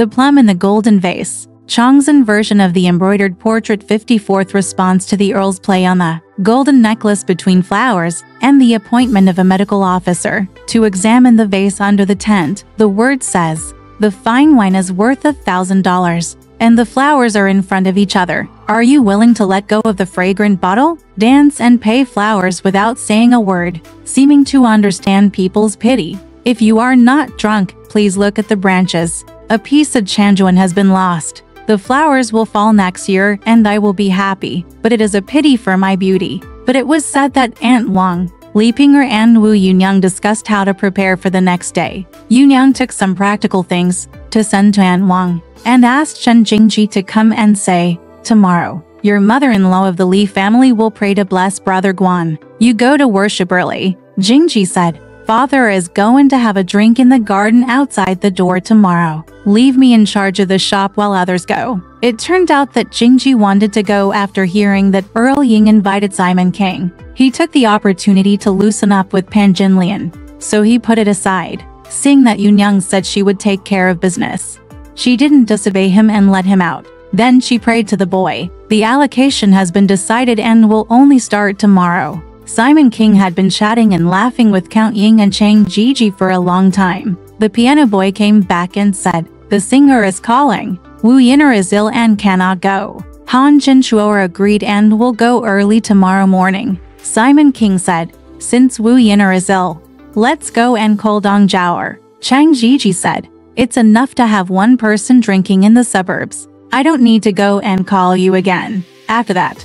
The plum in the golden vase. Chongzhen version of the embroidered portrait. 54th response to the Earl's play on the golden necklace between flowers and the appointment of a medical officer to examine the vase under the tent. The word says, "The fine wine is worth $1,000, and the flowers are in front of each other. Are you willing to let go of the fragrant bottle, dance and pay flowers without saying a word, seeming to understand people's pity? If you are not drunk, please look at the branches. A piece of Chongzhen has been lost. The flowers will fall next year and I will be happy, but it is a pity for my beauty." But it was said that Aunt Wang, Li Ping'er and Wu Yunyang discussed how to prepare for the next day. Yunyang took some practical things to send to Aunt Wang and asked Chen Jingji to come and say, "Tomorrow, your mother-in-law of the Li family will pray to bless Brother Guan. You go to worship early." Jingji said, "Father is going to have a drink in the garden outside the door tomorrow. Leave me in charge of the shop while others go." It turned out that Jingji wanted to go after hearing that Earl Ying invited Simon King. He took the opportunity to loosen up with Pan Jinlian, so he put it aside, seeing that Yunyang said she would take care of business. She didn't disobey him and let him out. Then she prayed to the boy. "The allocation has been decided and will only start tomorrow." Simon King had been chatting and laughing with Count Ying and Chang Jiji for a long time. The piano boy came back and said, "The singer is calling. Wu Yin'er is ill and cannot go." Han Jinshuo agreed and will go early tomorrow morning. Simon King said, "Since Wu Yin'er is ill, let's go and call Dong Zhaoer." Chang Jiji said, "It's enough to have one person drinking in the suburbs. I don't need to go and call you again. After that,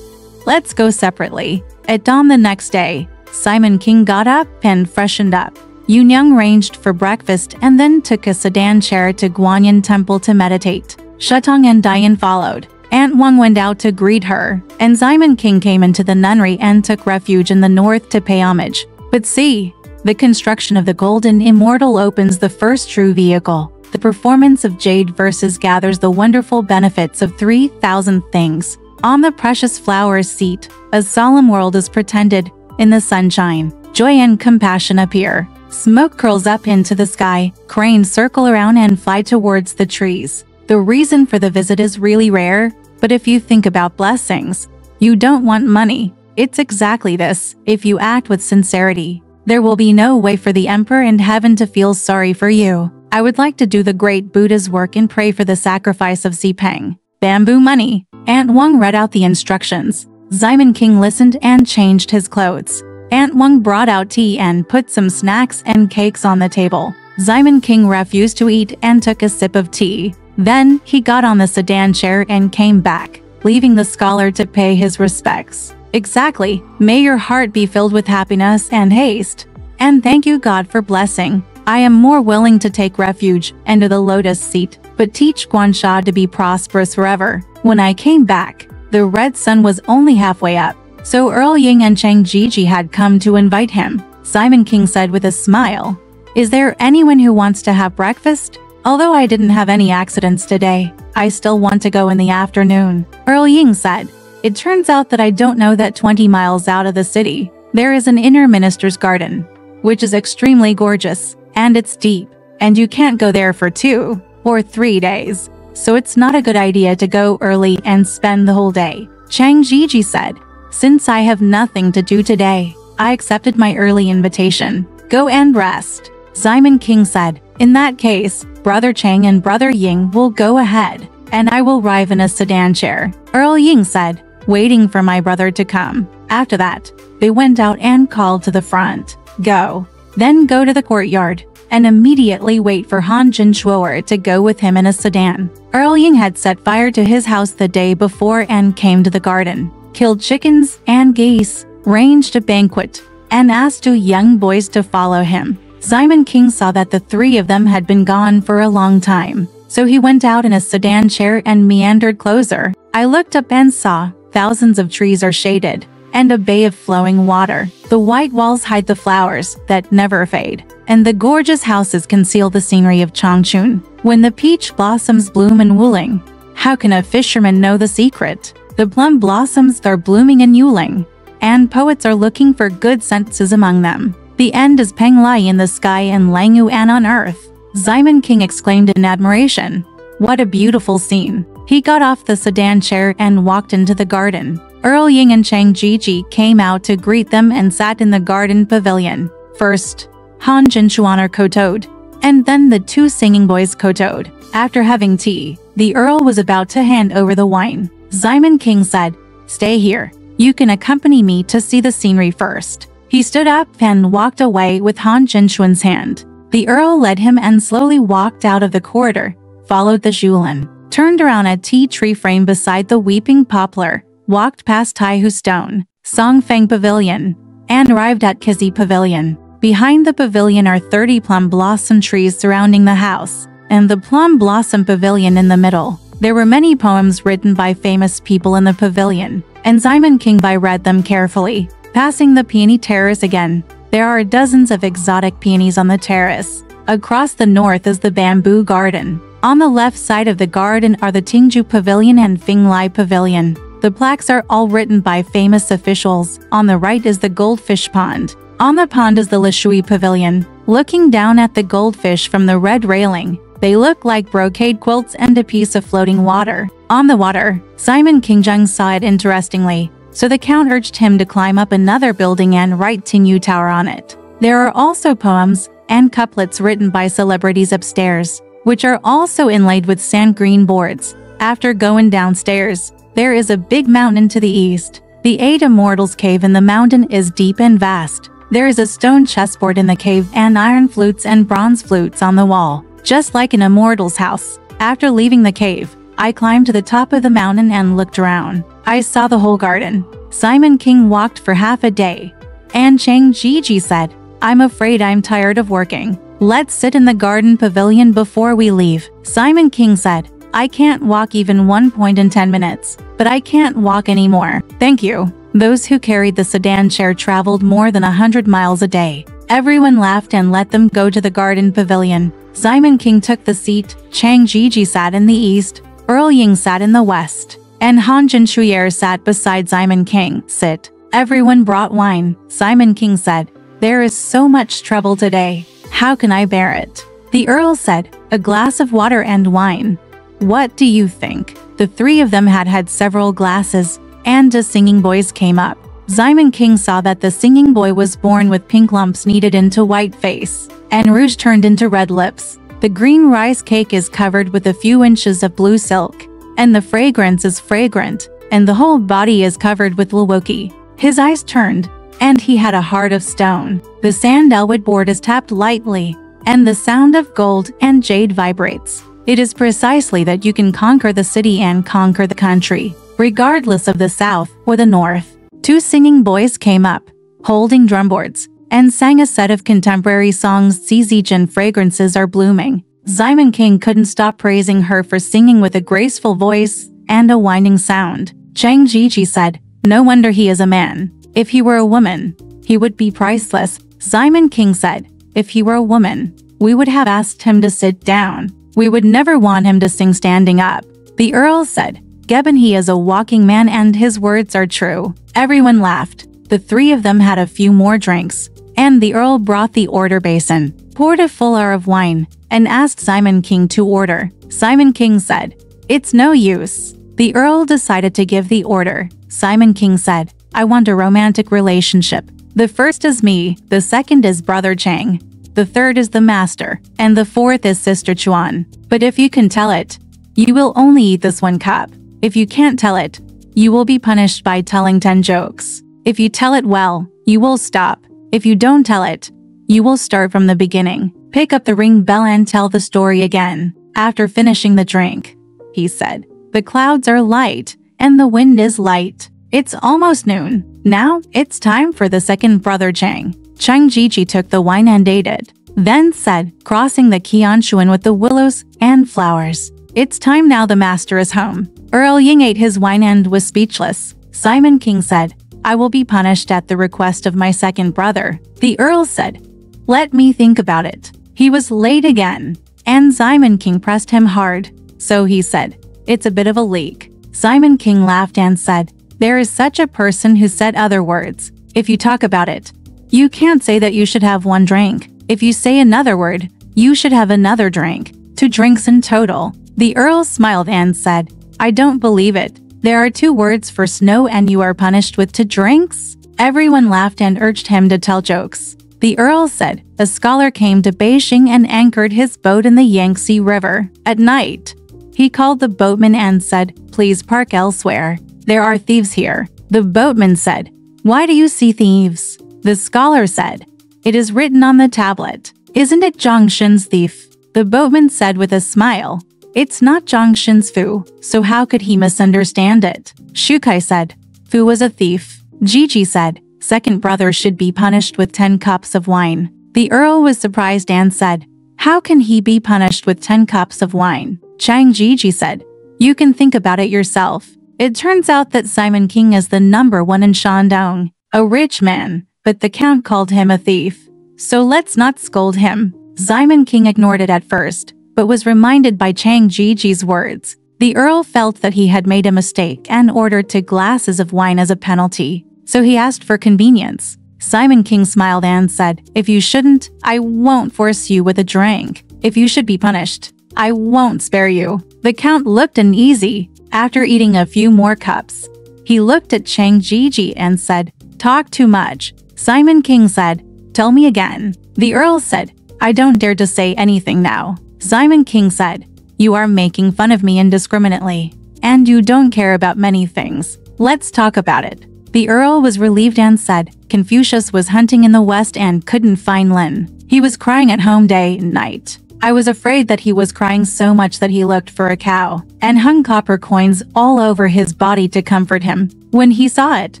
let's go separately." At dawn the next day, Simon King got up and freshened up. Yunyang arranged for breakfast and then took a sedan chair to Guanyin Temple to meditate. Shutong and Dian followed. Aunt Wang went out to greet her, and Simon King came into the nunnery and took refuge in the north to pay homage. But see, the construction of the Golden Immortal opens the first true vehicle. The performance of Jade versus gathers the wonderful benefits of 3,000 things. On the precious flowers seat, a solemn world is pretended. In the sunshine, joy and compassion appear. Smoke curls up into the sky, cranes circle around and fly towards the trees. The reason for the visit is really rare, but if you think about blessings, you don't want money. It's exactly this. If you act with sincerity, there will be no way for the Emperor in heaven to feel sorry for you. I would like to do the great Buddha's work and pray for the sacrifice of Xipeng. Bamboo money. Aunt Wang read out the instructions. Simon King listened and changed his clothes. Aunt Wang brought out tea and put some snacks and cakes on the table. Simon King refused to eat and took a sip of tea. Then, he got on the sedan chair and came back, leaving the scholar to pay his respects. "Exactly. May your heart be filled with happiness and haste. And thank you God for blessing. I am more willing to take refuge under the lotus seat, but teach Guansha to be prosperous forever." When I came back, the red sun was only halfway up, so Earl Ying and Chang Jiji had come to invite him. Simon King said with a smile, "Is there anyone who wants to have breakfast? Although I didn't have any accidents today, I still want to go in the afternoon." Earl Ying said, "It turns out that I don't know that 20 miles out of the city, there is an inner minister's garden, which is extremely gorgeous, and it's deep, and you can't go there for 2 or 3 days. So it's not a good idea to go early and spend the whole day." Chang Jiji said, "Since I have nothing to do today, I accepted my early invitation. Go and rest." Simon King said, "In that case, Brother Chang and Brother Ying will go ahead, and I will arrive in a sedan chair." Earl Ying said, "Waiting for my brother to come." After that, they went out and called to the front, "Go." Then go to the courtyard, and immediately wait for Han Jinshuo to go with him in a sedan. Earl Ying had set fire to his house the day before and came to the garden, killed chickens and geese, arranged a banquet, and asked 2 young boys to follow him. Simon King saw that the 3 of them had been gone for a long time, so he went out in a sedan chair and meandered closer. I looked up and saw thousands of trees are shaded, and a bay of flowing water. The white walls hide the flowers that never fade, and the gorgeous houses conceal the scenery of Chongzhen. When the peach blossoms bloom in Wuling, how can a fisherman know the secret? The plum blossoms are blooming in Yuling, and poets are looking for good sentences among them. The end is Penglai in the sky and Langyu An on earth. Simon King exclaimed in admiration. What a beautiful scene. He got off the sedan chair and walked into the garden. Earl Ying and Chang Jiji came out to greet them and sat in the garden pavilion. First, Han Jinchuan kowtowed, and then the two singing boys kowtowed. After having tea, the Earl was about to hand over the wine. Simon King said, "Stay here. You can accompany me to see the scenery first." He stood up and walked away with Han Jinchuan's hand. The Earl led him and slowly walked out of the corridor, followed the Zhulin, turned around a tea tree frame beside the weeping poplar, walked past Taihu Stone, Songfeng Pavilion, and arrived at Kizi Pavilion. Behind the pavilion are 30 plum blossom trees surrounding the house, and the plum blossom pavilion in the middle. There were many poems written by famous people in the pavilion, and Simon King read them carefully. Passing the peony terrace again, there are dozens of exotic peonies on the terrace. Across the north is the bamboo garden. On the left side of the garden are the Tingju Pavilion and Finglai Pavilion. The plaques are all written by famous officials. On the right is the goldfish pond. On the pond is the Lishui Pavilion. Looking down at the goldfish from the red railing, they look like brocade quilts and a piece of floating water. On the water, Simon Kingjung saw it interestingly, so the count urged him to climb up another building and write Tingyu Tower on it. There are also poems and couplets written by celebrities upstairs, which are also inlaid with sand green boards. After going downstairs, there is a big mountain to the east. The 8 Immortals cave in the mountain is deep and vast. There is a stone chessboard in the cave and iron flutes and bronze flutes on the wall, just like an immortal's house. After leaving the cave, I climbed to the top of the mountain and looked around. I saw the whole garden. Simon King walked for half a day, and Chang Jiji said, "I'm afraid I'm tired of working. Let's sit in the garden pavilion before we leave." Simon King said, "I can't walk even 1 point in 10 minutes, but I can't walk anymore. Thank you." Those who carried the sedan chair traveled more than 100 miles a day. Everyone laughed and let them go to the garden pavilion. Simon King took the seat, Chang Jiji sat in the east, Earl Ying sat in the west, and Han Jinshuyer sat beside Simon King. "Sit." Everyone brought wine. Simon King said, "There is so much trouble today. How can I bear it?" The Earl said, "A glass of water and wine." "What do you think?" The three of them had several glasses, and the singing boys came up. Simon King saw that the singing boy was born with pink lumps kneaded into white face, and rouge turned into red lips. The green rice cake is covered with a few inches of blue silk, and the fragrance is fragrant, and the whole body is covered with lwoki. His eyes turned, and he had a heart of stone. The sandalwood board is tapped lightly, and the sound of gold and jade vibrates. It is precisely that you can conquer the city and conquer the country, regardless of the south or the north. 2 singing boys came up, holding drumboards, and sang a set of contemporary songs. Zizijin fragrances are blooming. Simon King couldn't stop praising her for singing with a graceful voice and a winding sound. Chang Jiji said, "No wonder he is a man. If he were a woman, he would be priceless." Simon King said, "If he were a woman, we would have asked him to sit down. We would never want him to sing standing up." The Earl said, "Gebben, he is a walking man and his words are true." Everyone laughed. The 3 of them had a few more drinks, and the Earl brought the order basin, poured a full hour of wine, and asked Simon King to order. Simon King said, "It's no use." The Earl decided to give the order. Simon King said, "I want a romantic relationship. The first is me, the second is Brother Chang, the third is the master, and the fourth is Sister Chuan. But if you can tell it, you will only eat this 1 cup. If you can't tell it, you will be punished by telling 10 jokes. If you tell it well, you will stop. If you don't tell it, you will start from the beginning. Pick up the ring bell and tell the story again." After finishing the drink, he said, "The clouds are light, and the wind is light. It's almost noon. Now, it's time for the second Brother Chang." Chang Jiji took the wine and ate it, then said, crossing the Qianshuan with the willows and flowers, "It's time now, the master is home." Earl Ying ate his wine and was speechless. Simon King said, "I will be punished at the request of my second brother." The Earl said, "Let me think about it." He was late again, and Simon King pressed him hard, so he said, "It's a bit of a leak." Simon King laughed and said, "There is such a person who said other words. If you talk about it, you can't say that you should have 1 drink. If you say another word, you should have another drink. 2 drinks in total." The Earl smiled and said, I don't believe it. There are 2 words for snow and you are punished with 2 drinks? Everyone laughed and urged him to tell jokes. The Earl said, a scholar came to Beijing and anchored his boat in the Yangtze River. At night, he called the boatman and said, please park elsewhere. There are thieves here. The boatman said, why do you see thieves? The scholar said, it is written on the tablet. Isn't it Zhongshan's thief? The boatman said with a smile, it's not Zhongshan's Fu, so how could he misunderstand it? Shukai said, Fu was a thief. Gigi said, second brother should be punished with 10 cups of wine. The Earl was surprised and said, how can he be punished with 10 cups of wine? Chang Gigi said, you can think about it yourself. It turns out that Simon King is the #1 in Shandong, a rich man, but the Count called him a thief. So let's not scold him. Simon King ignored it at first, but was reminded by Chang Jiji's words. The Earl felt that he had made a mistake and ordered 2 glasses of wine as a penalty, so he asked for convenience. Simon King smiled and said, if you shouldn't, I won't force you with a drink. If you should be punished, I won't spare you. The Count looked uneasy. After eating a few more cups, he looked at Chang Jiji and said, talk too much. Simon King said, tell me again. The Earl said, I don't dare to say anything now. Simon King said, you are making fun of me indiscriminately, and you don't care about many things. Let's talk about it. The Earl was relieved and said, Confucius was hunting in the west and couldn't find Lin. He was crying at home day and night. I was afraid that he was crying so much that he looked for a cow and hung copper coins all over his body to comfort him. When he saw it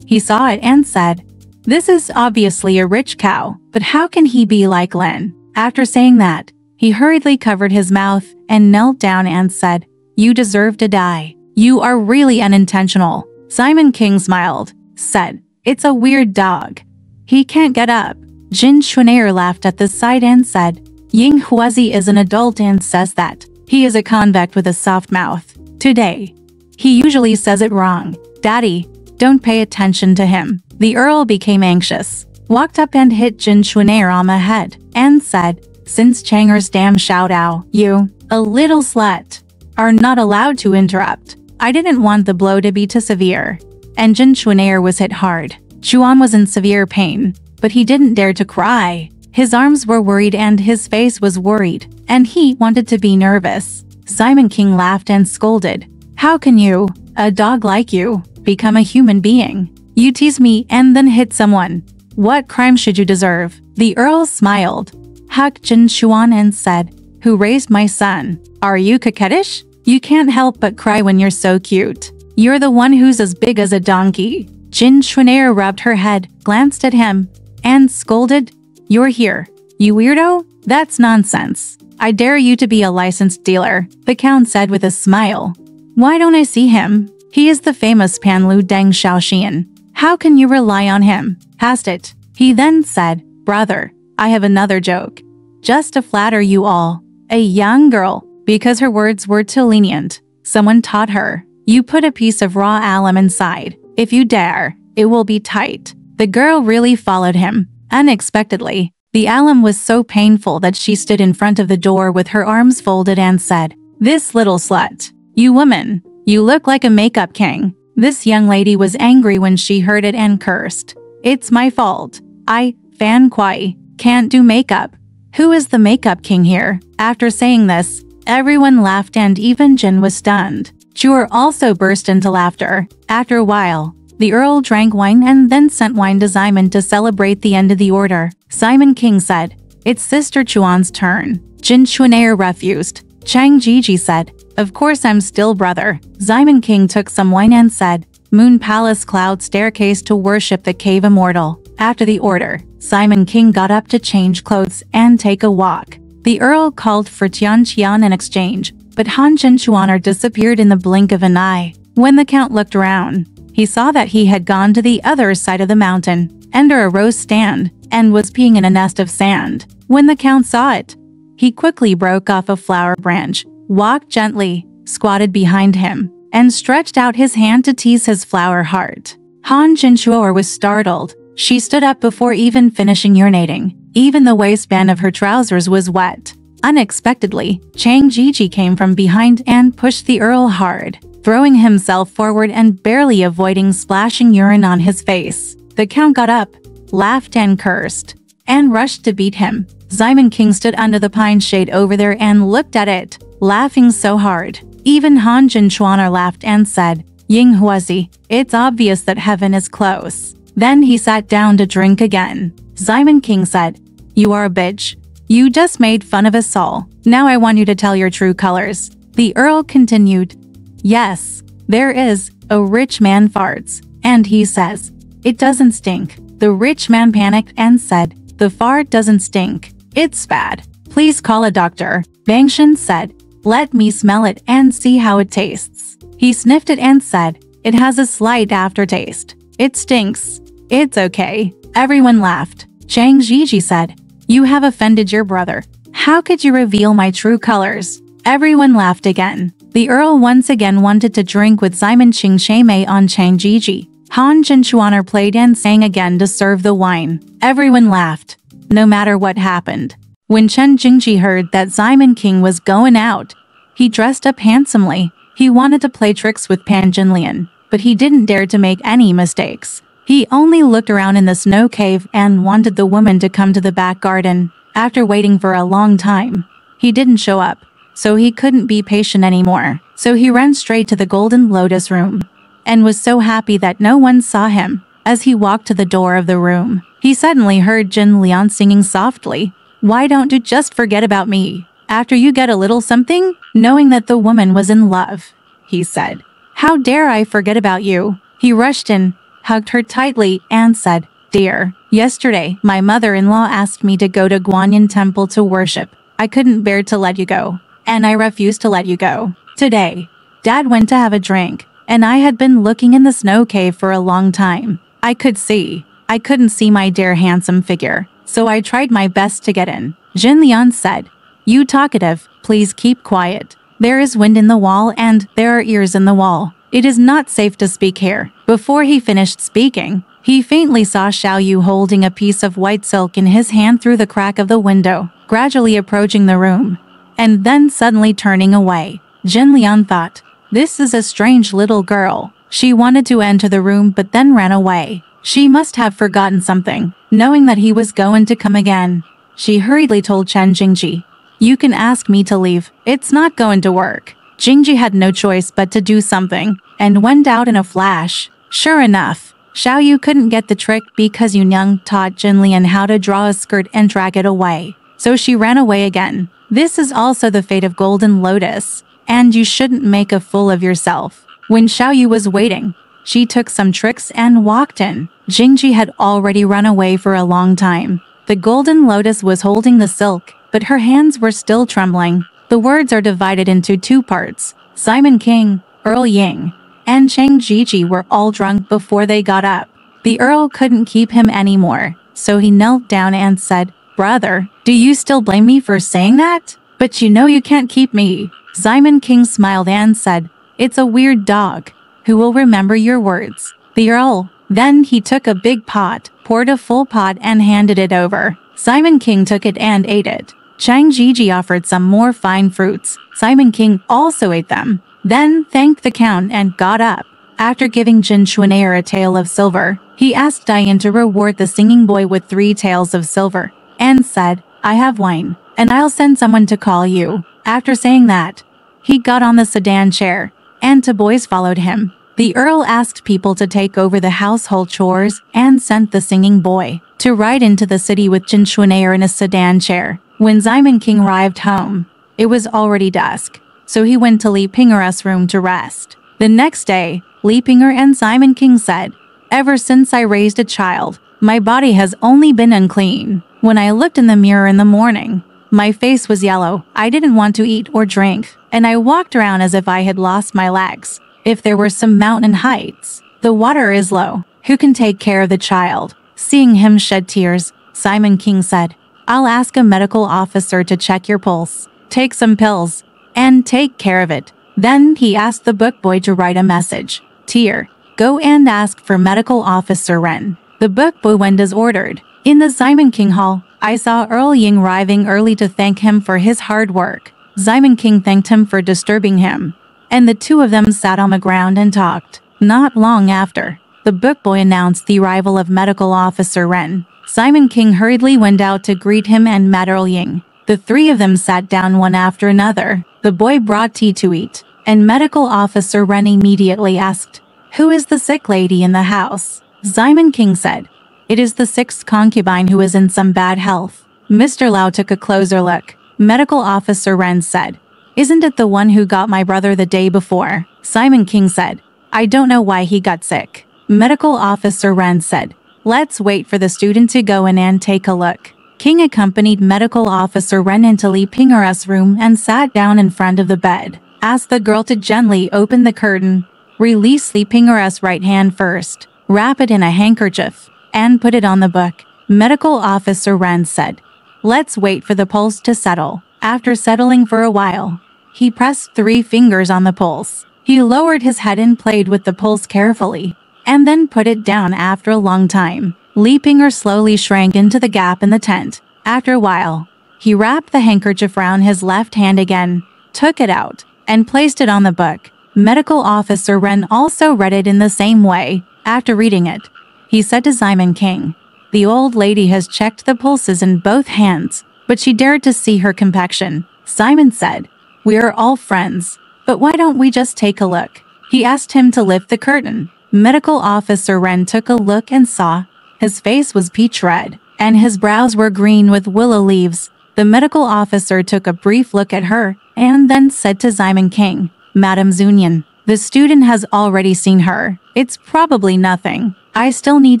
and said, this is obviously a rich cow, but how can he be like Lin? After saying that, he hurriedly covered his mouth and knelt down and said, you deserve to die. You are really unintentional. Simon King smiled, said, it's a weird dog. He can't get up. Jin Chunayer laughed at this sight and said, Ying Huazi is an adult and says that. He is a convict with a soft mouth. Today, he usually says it wrong. Daddy, don't pay attention to him. The Earl became anxious, walked up and hit Jin Chunayer on the head, and said, since Changer's damn shout-out, you, a little slut, are not allowed to interrupt. I didn't want the blow to be too severe. And Jin Chunayer was hit hard. Chuan was in severe pain, but he didn't dare to cry. His arms were worried and his face was worried, and he wanted to be nervous. Simon King laughed and scolded. How can you, a dog like you, become a human being? You tease me and then hit someone. What crime should you deserve? The Earl smiled, hugged Jin Chuan and said, who raised my son? Are you coquettish? You can't help but cry when you're so cute. You're the one who's as big as a donkey. Jin Chunayer rubbed her head, glanced at him, and scolded, you're here, you weirdo? That's nonsense. I dare you to be a licensed dealer, the Count said with a smile. Why don't I see him? He is the famous Panlu Deng Shaoxian. How can you rely on him? Past it. He then said, brother, I have another joke. Just to flatter you all. A young girl, because her words were too lenient, someone taught her, you put a piece of raw alum inside. If you dare, it will be tight. The girl really followed him. Unexpectedly, the alum was so painful that she stood in front of the door with her arms folded and said, this little slut. You woman, you look like a makeup king. This young lady was angry when she heard it and cursed. It's my fault. I, Fan Kuai, can't do makeup. Who is the makeup king here? After saying this, everyone laughed and even Jin was stunned. Chur also burst into laughter. After a while, the Earl drank wine and then sent wine to Simon to celebrate the end of the order. Simon King said, it's Sister Chuan's turn. Jin Chunayer refused. Chang Jiji said, of course I'm still brother. Simon King took some wine and said, Moon Palace Cloud Staircase to worship the cave immortal. After the order, Simon King got up to change clothes and take a walk. The Earl called for Tian Qian in exchange, but Han Jin Chuaner disappeared in the blink of an eye. When the Count looked around, he saw that he had gone to the other side of the mountain, under a rose stand, and was peeing in a nest of sand. When the Count saw it, he quickly broke off a flower branch, walked gently, squatted behind him, and stretched out his hand to tease his flower heart. Han Jinchuo was startled. She stood up before even finishing urinating. Even the waistband of her trousers was wet. Unexpectedly, Chang Jiji came from behind and pushed the Earl hard, throwing himself forward and barely avoiding splashing urine on his face. The Count got up, laughed and cursed, and rushed to beat him. Simon King stood under the pine shade over there and looked at it, laughing so hard. Even Han Jinchuaner laughed and said, "Ying Huazi, it's obvious that heaven is close." Then he sat down to drink again. Simon King said, "You are a bitch. You just made fun of us all. Now I want you to tell your true colors." The Earl continued, "Yes, there is. A rich man farts, and he says, it doesn't stink." The rich man panicked and said, "The fart doesn't stink. It's bad. Please call a doctor." Bangshan said, "Let me smell it and see how it tastes." He sniffed it and said, "It has a slight aftertaste. It stinks." "It's okay." Everyone laughed. Chang Jiji said, "You have offended your brother. How could you reveal my true colors?" Everyone laughed again. The Earl once again wanted to drink with Simon Ping Mei on Chang Jiji. Han Jinchuaner played and sang again to serve the wine. Everyone laughed, no matter what happened. When Chen Jingji heard that Simon King was going out, he dressed up handsomely. He wanted to play tricks with Pan Jinlian, but he didn't dare to make any mistakes. He only looked around in the snow cave and wanted the woman to come to the back garden. After waiting for a long time, he didn't show up, so he couldn't be patient anymore. So he ran straight to the Golden Lotus room, and was so happy that no one saw him. As he walked to the door of the room, he suddenly heard Jin Lian singing softly, "Why don't you just forget about me? After you get a little something?" Knowing that the woman was in love, he said, "How dare I forget about you?" He rushed in, hugged her tightly, and said, "Dear, yesterday my mother-in-law asked me to go to Guanyin Temple to worship. I couldn't bear to let you go, and I refused to let you go. Today, Dad went to have a drink, and I had been looking in the snow cave for a long time. I couldn't see my dear handsome figure, so I tried my best to get in." Jin Lian said, "You talkative, please keep quiet. There is wind in the wall and there are ears in the wall. It is not safe to speak here." Before he finished speaking, he faintly saw Xiao Yu holding a piece of white silk in his hand through the crack of the window, gradually approaching the room, and then suddenly turning away. Jin Lian thought, "This is a strange little girl." She wanted to enter the room but then ran away. She must have forgotten something. Knowing that he was going to come again, she hurriedly told Chen Jingji, "You can ask me to leave. It's not going to work." Jingji had no choice but to do something, and went out in a flash. Sure enough, Xiao Yu couldn't get the trick because Yunyang taught Jin Lian how to draw a skirt and drag it away. So she ran away again. This is also the fate of Golden Lotus, and you shouldn't make a fool of yourself. When Xiao Yu was waiting, she took some tricks and walked in. Jingji had already run away for a long time. The Golden Lotus was holding the silk, but her hands were still trembling. The words are divided into two parts. Simon King, Earl Ying, and Chang Jiji were all drunk before they got up. The Earl couldn't keep him anymore, so he knelt down and said, "Brother, do you still blame me for saying that? But you know you can't keep me." Simon King smiled and said, "It's a weird dog. Who will remember your words?" The Earl. Then he took a big pot, poured a full pot and handed it over. Simon King took it and ate it. Chang Jiji offered some more fine fruits. Simon King also ate them, then thanked the Count and got up. After giving Jin Chuanair a tael of silver, he asked Diane to reward the singing boy with 3 taels of silver, and said, "I have wine, and I'll send someone to call you." After saying that, he got on the sedan chair, and 2 boys followed him. The Earl asked people to take over the household chores and sent the singing boy to ride into the city with Jin Chuanair in a sedan chair. When Simon King arrived home, it was already dusk, so he went to Li Pinger's room to rest. The next day, Li Pinger and Simon King said, "Ever since I raised a child, my body has only been unclean. When I looked in the mirror in the morning, my face was yellow. I didn't want to eat or drink, and I walked around as if I had lost my legs. If there were some mountain heights, the water is low. Who can take care of the child?" Seeing him shed tears, Simon King said, "I'll ask a medical officer to check your pulse, take some pills, and take care of it." Then he asked the book boy to write a message. "Tier, go and ask for medical officer Ren." The book boy went as ordered. In the Simon King hall, I saw Earl Ying arriving early to thank him for his hard work. Simon King thanked him for disturbing him, and the two of them sat on the ground and talked. Not long after, the book boy announced the arrival of Medical Officer Ren. Simon King hurriedly went out to greet him and met Earl Ying. The three of them sat down one after another. The boy brought tea to eat, and Medical Officer Ren immediately asked, "Who is the sick lady in the house?" Simon King said, "It is the sixth concubine who is in some bad health." Mr. Lau took a closer look. Medical Officer Ren said, "Isn't it the one who got my brother the day before?" Simon King said, "I don't know why he got sick." Medical Officer Ren said, "Let's wait for the student to go in and take a look." King accompanied Medical Officer Ren into Li Ping'er's room and sat down in front of the bed. Asked the girl to gently open the curtain. Release Li Ping'er's right hand first. Wrap it in a handkerchief and put it on the book. Medical Officer Ren said, "Let's wait for the pulse to settle." After settling for a while, he pressed 3 fingers on the pulse. He lowered his head and played with the pulse carefully, and then put it down. After a long time, Li Ping'er slowly shrank into the gap in the tent. After a while, he wrapped the handkerchief around his left hand again, took it out, and placed it on the book. Medical Officer Ren also read it in the same way. After reading it, he said to Simon King, "The old lady has checked the pulses in both hands, but she dared to see her complexion." Simon said, "We are all friends, but why don't we just take a look?" He asked him to lift the curtain. Medical Officer Ren took a look and saw his face was peach red, and his brows were green with willow leaves. The medical officer took a brief look at her, and then said to Simon King, "Madam Zunian, the student has already seen her. It's probably nothing. I still need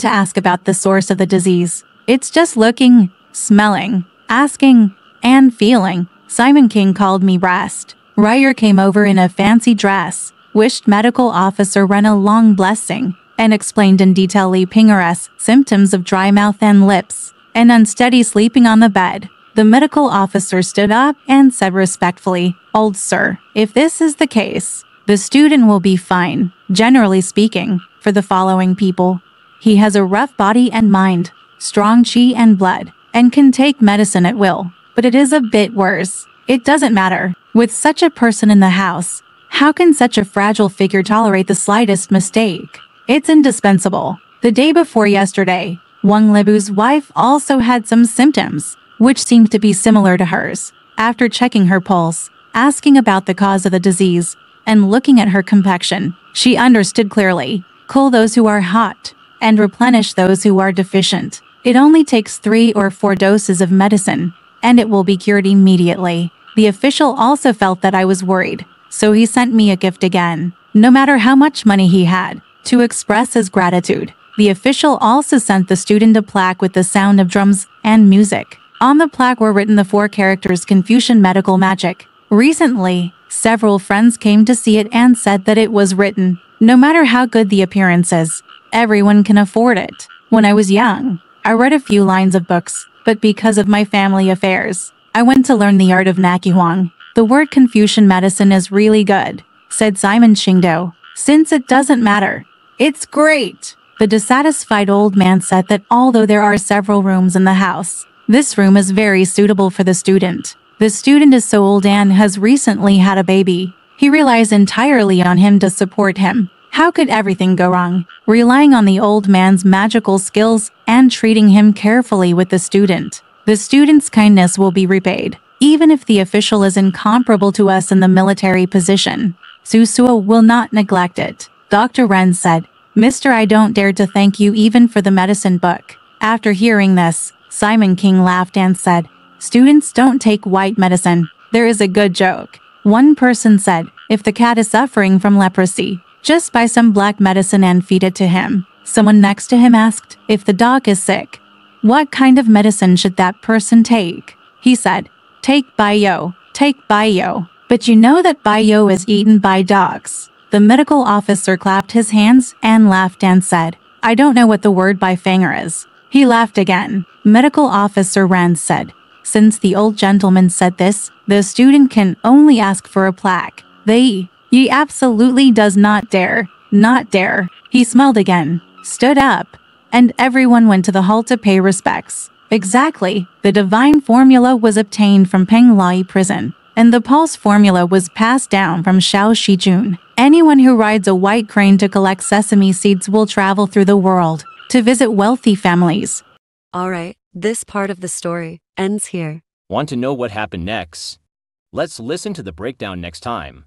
to ask about the source of the disease. It's just looking, smelling, asking, and feeling." Simon King called me rest. Ryer came over in a fancy dress, wished Medical Officer Ren a long blessing, and explained in detail Li Ping'er's symptoms of dry mouth and lips, and unsteady sleeping on the bed. The medical officer stood up and said respectfully, "Old sir, if this is the case, the student will be fine. Generally speaking, for the following people, he has a rough body and mind, strong chi and blood, and can take medicine at will. But it is a bit worse. It doesn't matter. With such a person in the house, how can such a fragile figure tolerate the slightest mistake? It's indispensable." The day before yesterday, Wang Lebu's wife also had some symptoms, which seemed to be similar to hers. After checking her pulse, asking about the cause of the disease, and looking at her complexion, she understood clearly: cool those who are hot, and replenish those who are deficient. It only takes 3 or 4 doses of medicine, and it will be cured immediately. The official also felt that I was worried, so he sent me a gift again, no matter how much money he had, to express his gratitude. The official also sent the student a plaque with the sound of drums and music. On the plaque were written the 4 characters Confucian medical magic. Recently, several friends came to see it and said that it was written, "No matter how good the appearance is, everyone can afford it." When I was young, I read a few lines of books, but because of my family affairs, I went to learn the art of Naqihuang. "The word Confucian medicine is really good," said Simon Qingdao. "Since it doesn't matter, it's great." The dissatisfied old man said that although there are several rooms in the house, this room is very suitable for the student. The student is so old and has recently had a baby. He relies entirely on him to support him. How could everything go wrong? Relying on the old man's magical skills and treating him carefully with the student's kindness will be repaid, even if the official is incomparable to us in the military position. Susua will not neglect it. Dr. Ren said, "Mister, I don't dare to thank you even for the medicine book." After hearing this, Simon King laughed and said, "Students don't take white medicine. There is a good joke. One person said, if the cat is suffering from leprosy, just buy some black medicine and feed it to him." Someone next to him asked, "If the dog is sick, what kind of medicine should that person take?" He said, "Take Bayo, take Bayo." "But you know that Bayo is eaten by dogs." The medical officer clapped his hands and laughed and said, "I don't know what the word Baifanger is." He laughed again. Medical Officer Rand said, "Since the old gentleman said this, the student can only ask for a plaque. Ye absolutely does not dare, not dare." He smiled again, stood up, and everyone went to the hall to pay respects. Exactly. The divine formula was obtained from Peng Lai prison, and the pulse formula was passed down from Xiao Shijun. Anyone who rides a white crane to collect sesame seeds will travel through the world to visit wealthy families. Alright, this part of the story ends here. Want to know what happened next? Let's listen to the breakdown next time.